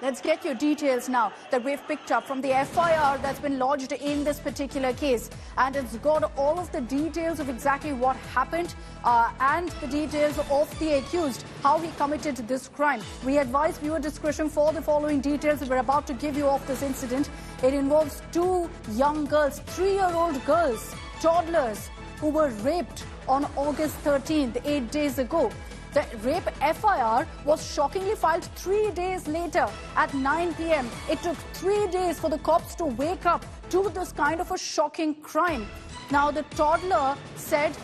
Let's get your details now that we've picked up from the FIR that's been lodged in this particular case. And it's got all of the details of exactly what happened and the details of the accused, how he committed this crime. We advise viewer discretion for the following details that we're about to give you of this incident. It involves two young girls, 3-year-old girls, toddlers, who were raped on August 13th, 8 days ago. The rape FIR was shockingly filed 3 days later at 9 p.m. It took 3 days for the cops to wake up to this kind of a shocking crime. Now, the toddler said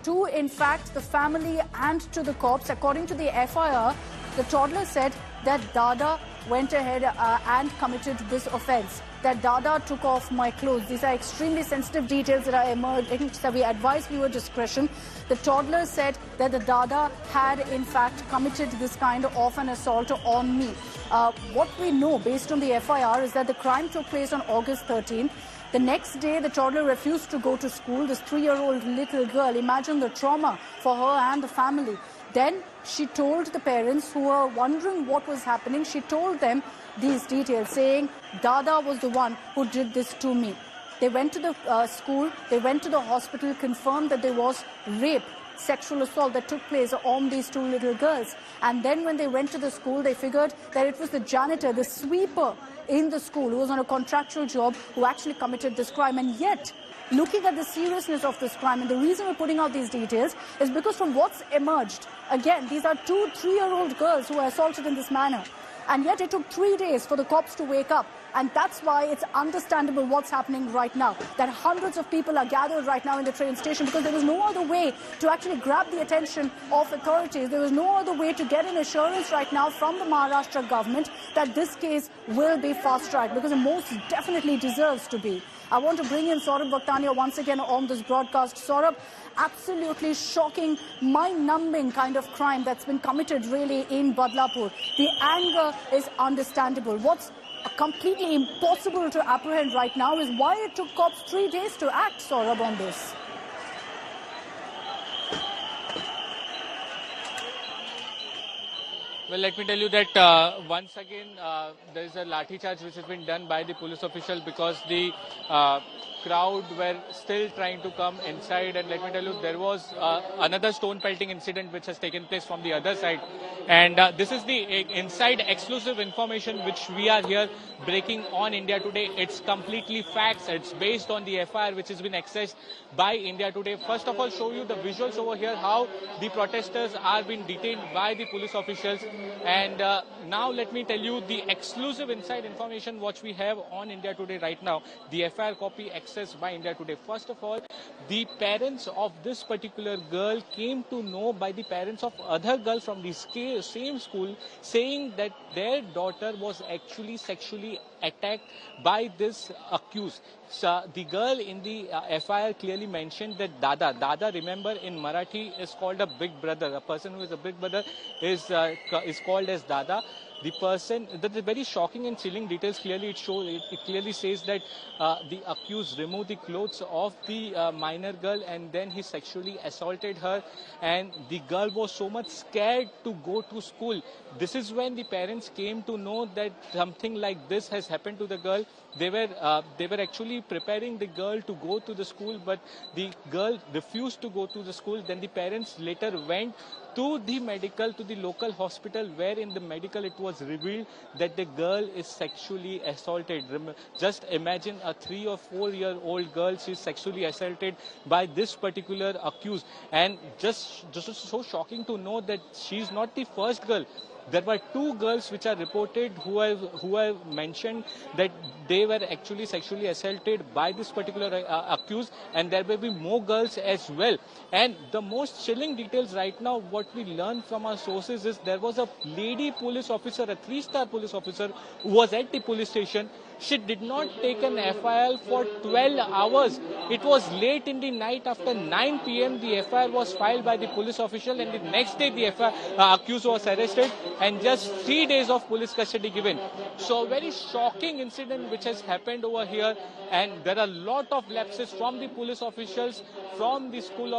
to, in fact, the family and to the cops, according to the FIR, the toddler said that Dada went ahead and committed this offence. That Dada took off my clothes. These are extremely sensitive details that are emerging, so we advise viewer discretion. The toddler said that the Dada had in fact committed this kind of an assault on me. What we know based on the FIR is that the crime took place on August 13th. The next day, the toddler refused to go to school. This 3-year-old little girl, imagine the trauma for her and the family. Then she told the parents, who were wondering what was happening, she told them these details, saying Dada was the one who did this to me. They went to the school, they went to the hospital, confirmed that there was rape, sexual assault that took place on these two little girls. And then when they went to the school, they figured that it was the janitor, the sweeper in the school, who was on a contractual job, who actually committed this crime. And yet, looking at the seriousness of this crime, and the reason we're putting out these details is because from what's emerged, again, these are two 3-year-old girls who were assaulted in this manner. And yet it took 3 days for the cops to wake up. And that's why it's understandable what's happening right now, that hundreds of people are gathered right now in the train station, because there was no other way to actually grab the attention of authorities. There was no other way to get an assurance right now from the Maharashtra government that this case will be fast-tracked, because it most definitely deserves to be. I want to bring in Saurabh Bhaktania once again on this broadcast. Saurabh, absolutely shocking, mind-numbing kind of crime that's been committed really in Badlapur. The anger is understandable. What's completely impossible to apprehend right now is why it took cops 3 days to act, Saurabh, on this. Well, let me tell you that once again there is a lathi charge which has been done by the police official, because the crowd were still trying to come inside. And let me tell you, there was another stone pelting incident which has taken place from the other side. And this is the inside exclusive information which we are here breaking on India Today. It's completely facts. It's based on the FIR which has been accessed by India Today. First of all, show you the visuals over here, how the protesters are being detained by the police officials. And now let me tell you the exclusive inside information which we have on India Today right now. The FIR copy accessed by India Today. First of all, the parents of this particular girl came to know by the parents of other girl from the same school, saying that their daughter was actually sexually attacked by this accused. So the girl in the FIR clearly mentioned that Dada, remember, in Marathi is called a big brother. A person who is a big brother is called as Dada. The person, the very shocking and chilling details, clearly it clearly says that the accused removed the clothes of the minor girl, and then he sexually assaulted her, and the girl was so much scared to go to school. This is when the parents came to know that something like this has happened to the girl. They were actually preparing the girl to go to the school, but the girl refused to go to the school. Then the parents later went to the local hospital, where in the medical it was revealed that the girl is sexually assaulted. Just imagine a 3 or 4-year-old girl, she is sexually assaulted by this particular accused. And just so shocking to know that she is not the first girl. There were 2 girls which are reported who have mentioned that they were actually sexually assaulted by this particular accused, and there may be more girls as well. And the most chilling details right now, what we learned from our sources, is there was a lady police officer, a 3-star police officer, who was at the police station. She did not take an FIR for 12 hours. It was late in the night, after 9 p.m. the FIR was filed by the police official, and the next day the accused was arrested, and just 3 days of police custody given. So a very shocking incident which has happened over here, and there are a lot of lapses from the police officials, from the school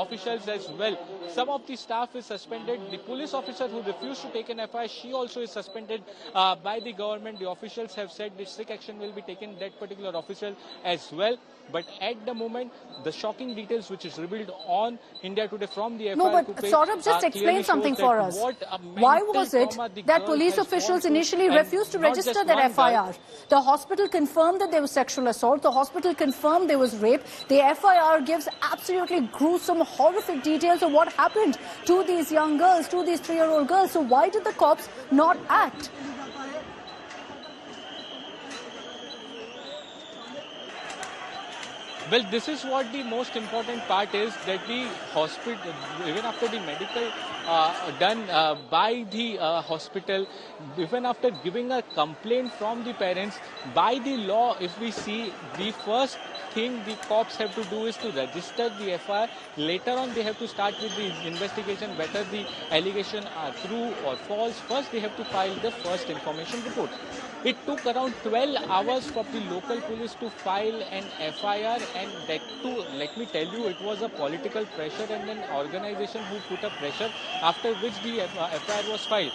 officials as well. Some of the staff is suspended. The police officer who refused to take an FIR, she also is suspended by the government. The officials have said that strict action will be taken that particular official as well. But at the moment, the shocking details which is revealed on India Today from the FIR. No, but Saurabh, just explain something for us. Why was it that police officials initially refused to register that FIR? The hospital confirmed that there was sexual assault. The hospital confirmed there was rape. The FIR gives absolutely gruesome, horrific details of what happened to these young girls, to these 3-year-old girls. So why did the cops not act? Well, this is what the most important part is, that the hospital, even after the medical done by the hospital, even after giving a complaint from the parents, by the law, if we see, the first thing the cops have to do is to register the FIR. Later on, they have to start with the investigation, whether the allegations are true or false. First, they have to file the first information report. It took around 12 hours for the local police to file an FIR, and that too, let me tell you, it was a political pressure and an organization who put a pressure, after which the FIR was filed.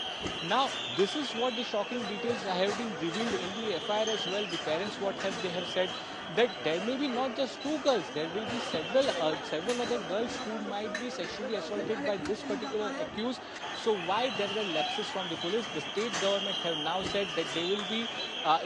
Now, this is what the shocking details have been revealed in the FIR as well. The parents, they have said, that there may be not just 2 girls, there will be several other girls who might be sexually assaulted by this particular accused. So why there were lapses from the police? The state government have now said that they will be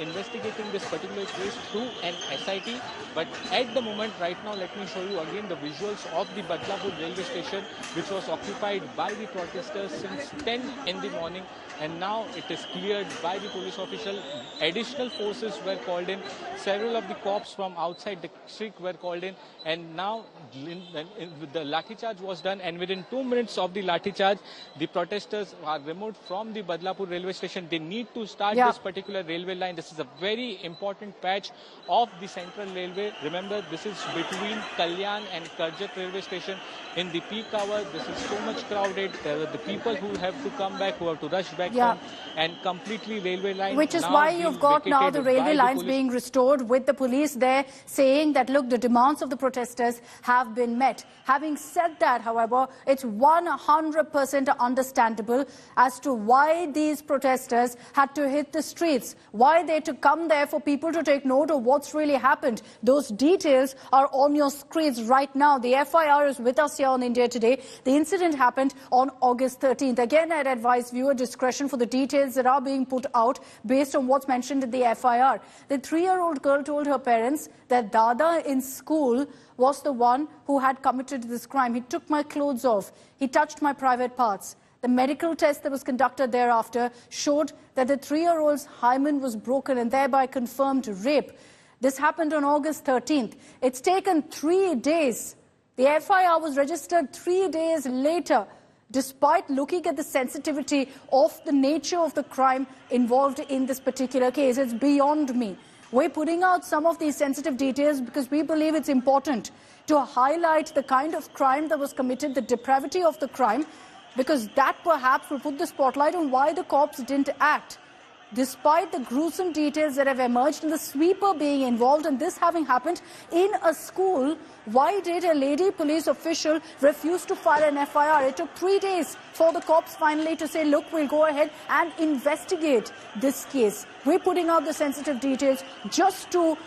investigating this particular case through an SIT. But at the moment, right now, let me show you again the visuals of the Badlapur railway station, which was occupied by the protesters since 10 in the morning. And now it is cleared by the police official. Additional forces were called in. Several of the cops from outside the district were called in. And now the lathi charge was done. And within 2 minutes of the lathi charge, the protesters are removed from the Badlapur railway station. They need to start this particular railway line. This is a very important patch of the Central Railway. Remember, this is between Kalyan and Karjat railway station. In the peak hour, this is so much crowded. There are the people who have to come back, who have to rush back home, and completely railway line. Which is why you've got now the railway lines being restored, with the police there saying that, look, the demands of the protesters have been met. Having said that, however, it's 100% understandable as to why these protesters had to hit the streets, why they had to come there for people to take note of what's really happened. Those details are on your screens right now. The FIR is with us here on India Today. The incident happened on August 13th. Again, I'd advise viewer discretion for the details that are being put out based on what's mentioned in the FIR. The 3-year-old girl told her parents that Dada in school was the one who had committed this crime. He took my clothes off. He touched my private parts. The medical test that was conducted thereafter showed that the 3-year-old's hymen was broken and thereby confirmed rape. This happened on August 13th. It's taken 3 days. The FIR was registered 3 days later, despite looking at the sensitivity of the nature of the crime involved in this particular case. It's beyond me. We're putting out some of these sensitive details because we believe it's important to highlight the kind of crime that was committed, the depravity of the crime, because that perhaps will put the spotlight on why the cops didn't act. Despite the gruesome details that have emerged and the sweeper being involved and this having happened in a school, why did a lady police official refuse to file an FIR? It took 3 days for the cops finally to say, look, we'll go ahead and investigate this case. We're putting out the sensitive details just to,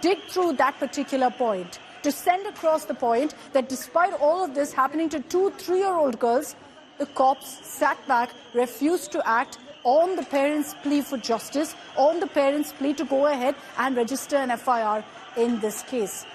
dig through that particular point, to send across the point that despite all of this happening to 2 3-year-old girls, the cops sat back, refused to act on the parents' plea for justice, on the parents' plea to go ahead and register an FIR in this case.